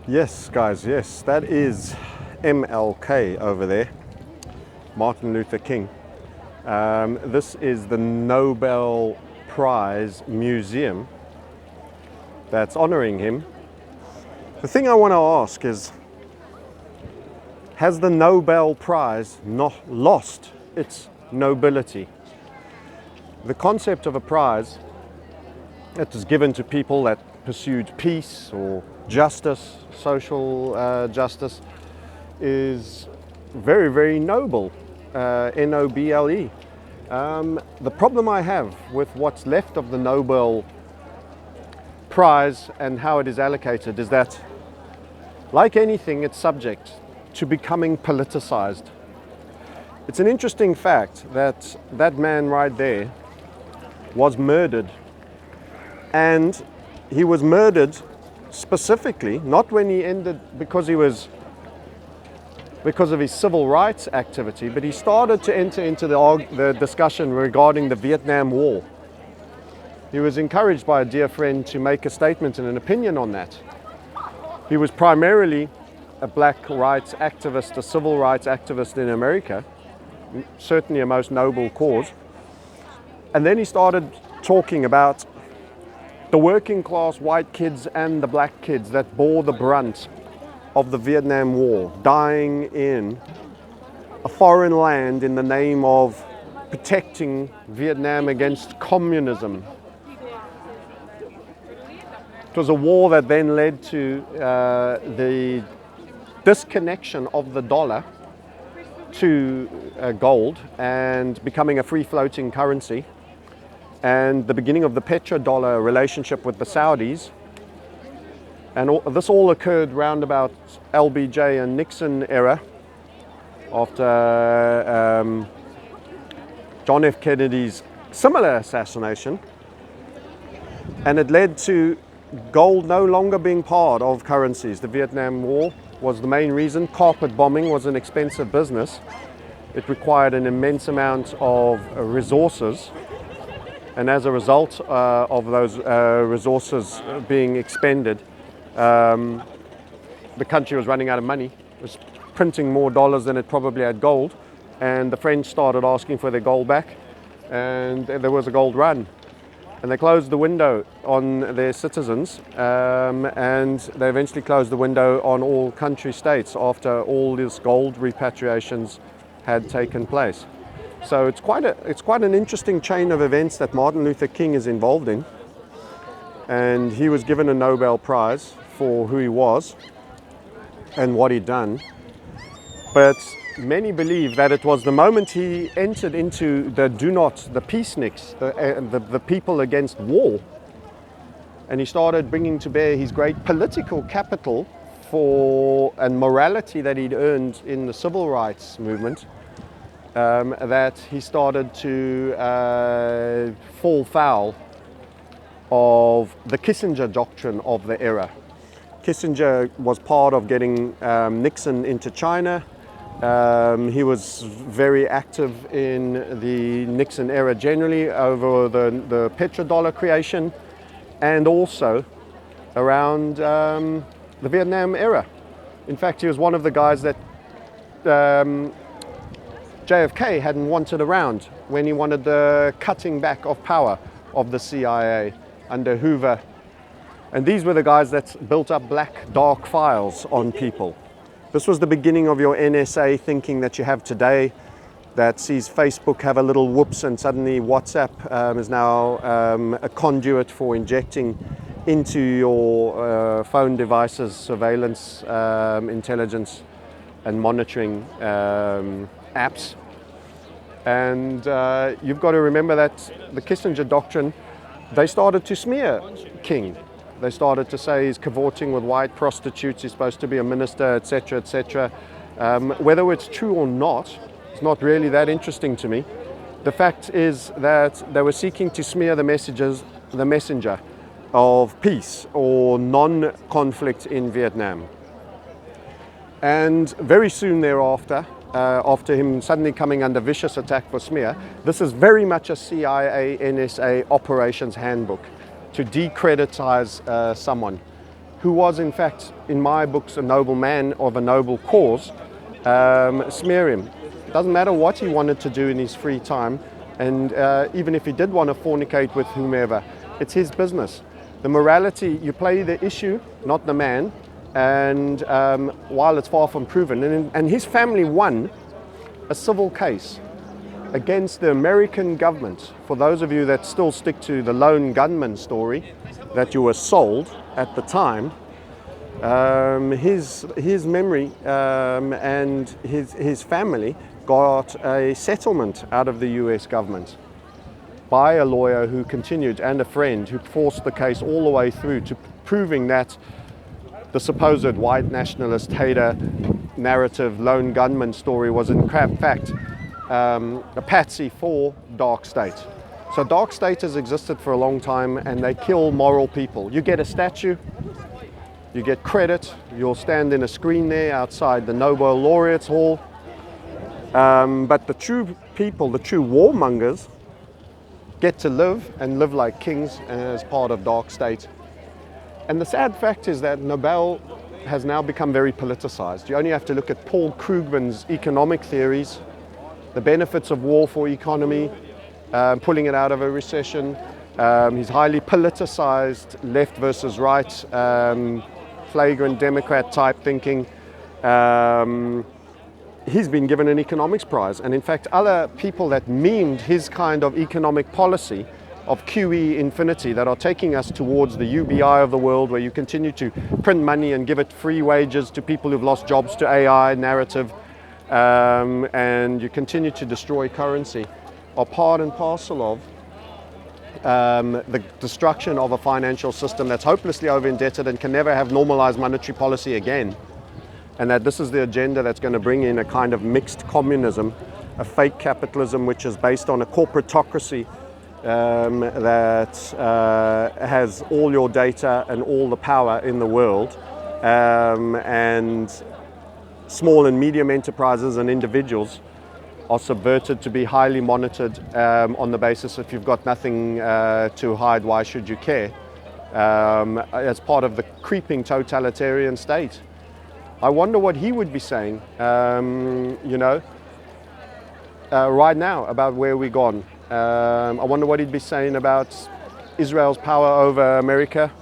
Yes, guys, yes, that is MLK over there, Martin Luther King. This is the Nobel Prize Museum that's honoring him. The thing I want to ask is, has the Nobel Prize not lost its nobility? The concept of a prize that is given to people that pursued peace or justice, social justice, is very, very noble, N-O-B-L-E. The problem I have with what's left of the Nobel Prize and how it is allocated is that, like anything, it's subject to becoming politicized. It's an interesting fact that that man right there was murdered, and he was murdered specifically not when he ended because of his civil rights activity, but he started to enter into the discussion regarding the Vietnam War. He was encouraged by a dear friend to make a statement and an opinion on that. He was primarily a black rights activist, a civil rights activist in America, certainly a most noble cause. And then he started talking about the working class white kids and the black kids that bore the brunt of the Vietnam War, dying in a foreign land in the name of protecting Vietnam against communism. It was a war that then led to the disconnection of the dollar to gold and becoming a free-floating currency, and the beginning of the petrodollar relationship with the Saudis. And this all occurred round about LBJ and Nixon era, after John F. Kennedy's similar assassination. And it led to gold no longer being part of currencies. The Vietnam War was the main reason. Carpet bombing was an expensive business. It required an immense amount of resources. And as a result of those resources being expended, the country was running out of money. It was printing more dollars than it probably had gold. And the French started asking for their gold back. And there was a gold run. And they closed the window on their citizens. And they eventually closed the window on all country states after all these gold repatriations had taken place. So it's quite an interesting chain of events that Martin Luther King is involved in, and he was given a Nobel Prize for who he was and what he'd done. But many believe that it was the moment he entered into the peaceniks, the people against war, and he started bringing to bear his great political capital and morality that he'd earned in the civil rights movement, that he started to fall foul of the Kissinger doctrine of the era. Kissinger was part of getting Nixon into China. He was very active in the Nixon era generally over the petrodollar creation, and also around the Vietnam era. In fact, he was one of the guys that JFK hadn't wanted around when he wanted the cutting back of power of the CIA under Hoover. And these were the guys that built up black dark files on people. This was the beginning of your NSA thinking that you have today, that sees Facebook have a little whoops and suddenly WhatsApp is now a conduit for injecting into your phone devices surveillance, intelligence and monitoring apps. And you've got to remember that the Kissinger doctrine, they started to smear King. They started to say he's cavorting with white prostitutes, he's supposed to be a minister, etc., etc. Whether it's true or not, it's not really that interesting to me. The fact is that they were seeking to smear the messenger of peace or non-conflict in Vietnam. And very soon thereafter, after him suddenly coming under vicious attack for smear, this is very much a CIA, NSA operations handbook to decreditize someone. who was in fact, in my books, a noble man of a noble cause, smear him. It doesn't matter what he wanted to do in his free time, and even if he did want to fornicate with whomever, it's his business. The morality, you play the issue, not the man, and while it's far from proven, and his family won a civil case against the American government. For those of you that still stick to the lone gunman story that you were sold at the time, his memory and his family got a settlement out of the US government by a lawyer who continued, and a friend who forced the case all the way through to proving that the supposed white nationalist hater narrative lone gunman story was in fact a patsy for dark state. So dark state has existed for a long time, and they kill moral people. You get a statue, you get credit, you'll stand in a screen there outside the Nobel Laureates Hall, but the true people, the true warmongers, get to live and live like kings as part of dark state. And the sad fact is that Nobel has now become very politicized. You only have to look at Paul Krugman's economic theories, the benefits of war for economy, pulling it out of a recession, his highly politicized left versus right, flagrant Democrat type thinking. He's been given an economics prize, and in fact other people that memed his kind of economic policy of QE infinity that are taking us towards the UBI of the world, where you continue to print money and give it free wages to people who've lost jobs to AI narrative, and you continue to destroy currency, are part and parcel of the destruction of a financial system that's hopelessly over-indebted and can never have normalized monetary policy again. And that this is the agenda that's going to bring in a kind of mixed communism, a fake capitalism which is based on a corporatocracy that has all your data and all the power in the world, and small and medium enterprises and individuals are subverted to be highly monitored on the basis if you've got nothing to hide, why should you care, as part of the creeping totalitarian state. I wonder what he would be saying, right now about where we've gone. I wonder what he'd be saying about Israel's power over America,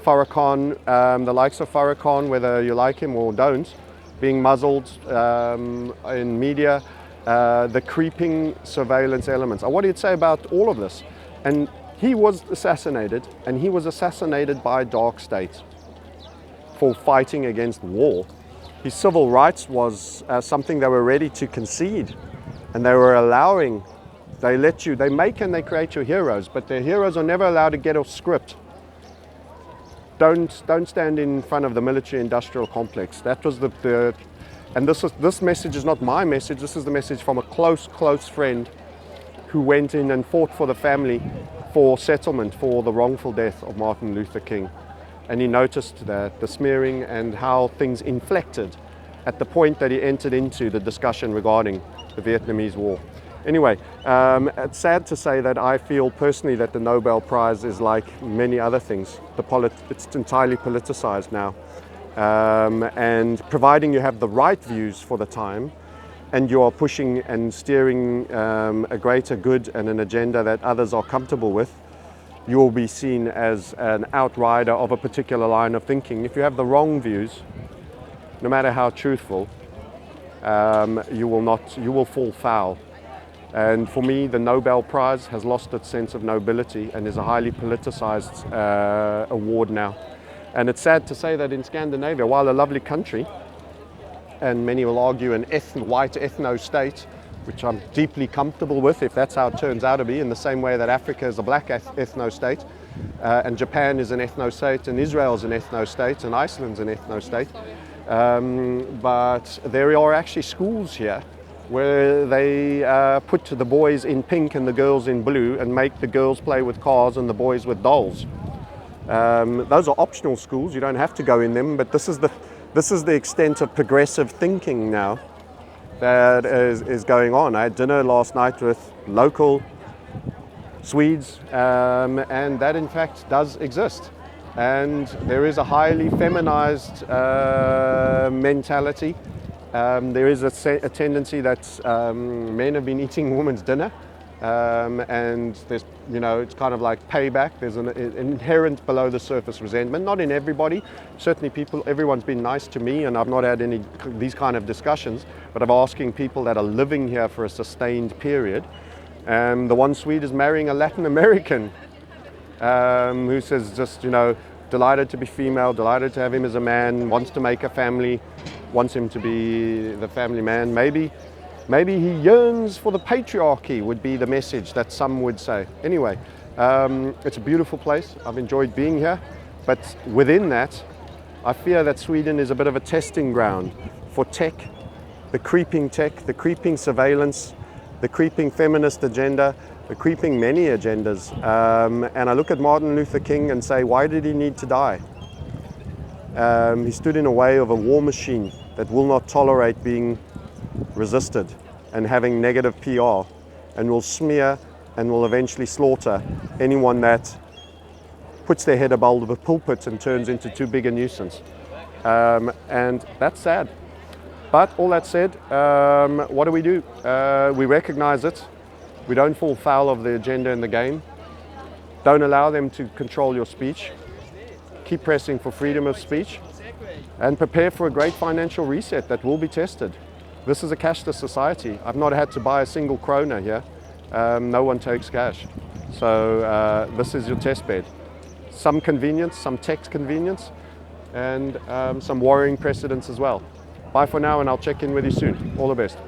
Farrakhan, the likes of Farrakhan, whether you like him or don't, being muzzled in media, the creeping surveillance elements. What he'd say about all of this. And he was assassinated, and he was assassinated by dark state for fighting against war. His civil rights was something they were ready to concede, and they were allowing. They make and they create your heroes, but their heroes are never allowed to get off script. Don't stand in front of the military-industrial complex. That was and this message is not my message. This is the message from a close friend who went in and fought for the family for settlement for the wrongful death of Martin Luther King. And he noticed that the smearing and how things inflected at the point that he entered into the discussion regarding the Vietnamese War. Anyway, it's sad to say that I feel personally that the Nobel Prize is like many other things. It's entirely politicized now. And providing you have the right views for the time, and you are pushing and steering a greater good and an agenda that others are comfortable with, you will be seen as an outrider of a particular line of thinking. If you have the wrong views, no matter how truthful, you will fall foul. And for me, the Nobel Prize has lost its sense of nobility and is a highly politicized award now. And it's sad to say that in Scandinavia, while a lovely country, and many will argue an white ethno-state, which I'm deeply comfortable with if that's how it turns out to be, in the same way that Africa is a black ethno-state, and Japan is an ethno-state, and Israel is an ethno-state, and Iceland's an ethno-state. But there are actually schools here where they put the boys in pink and the girls in blue and make the girls play with cars and the boys with dolls. Those are optional schools, you don't have to go in them, but this is the extent of progressive thinking now that is going on. I had dinner last night with local Swedes, and that in fact does exist. and there is a highly feminized mentality. There is a tendency that men have been eating women's dinner, and there's, it's kind of like payback. There's an inherent below the surface resentment, not in everybody. Certainly everyone's been nice to me, and I've not had these kind of discussions, but I'm asking people that are living here for a sustained period. The one Swede is marrying a Latin American who says just, delighted to be female, delighted to have him as a man, wants to make a family, wants him to be the family man. Maybe he yearns for the patriarchy would be the message that some would say. Anyway, it's a beautiful place. I've enjoyed being here, but within that, I fear that Sweden is a bit of a testing ground for tech, the creeping surveillance, the creeping feminist agenda, the creeping many agendas. And I look at Martin Luther King and say, why did he need to die? He stood in a way of a war machine that will not tolerate being resisted and having negative PR, and will smear and will eventually slaughter anyone that puts their head above the pulpit and turns into too big a nuisance. And that's sad. But all that said, what do? We recognize it. We don't fall foul of the agenda in the game. Don't allow them to control your speech. Keep pressing for freedom of speech, and prepare for a great financial reset that will be tested. This is a cashless society. I've not had to buy a single krona here. No one takes cash. So this is your test bed. Some convenience, some tax convenience, and some worrying precedents as well. Bye for now, and I'll check in with you soon. All the best.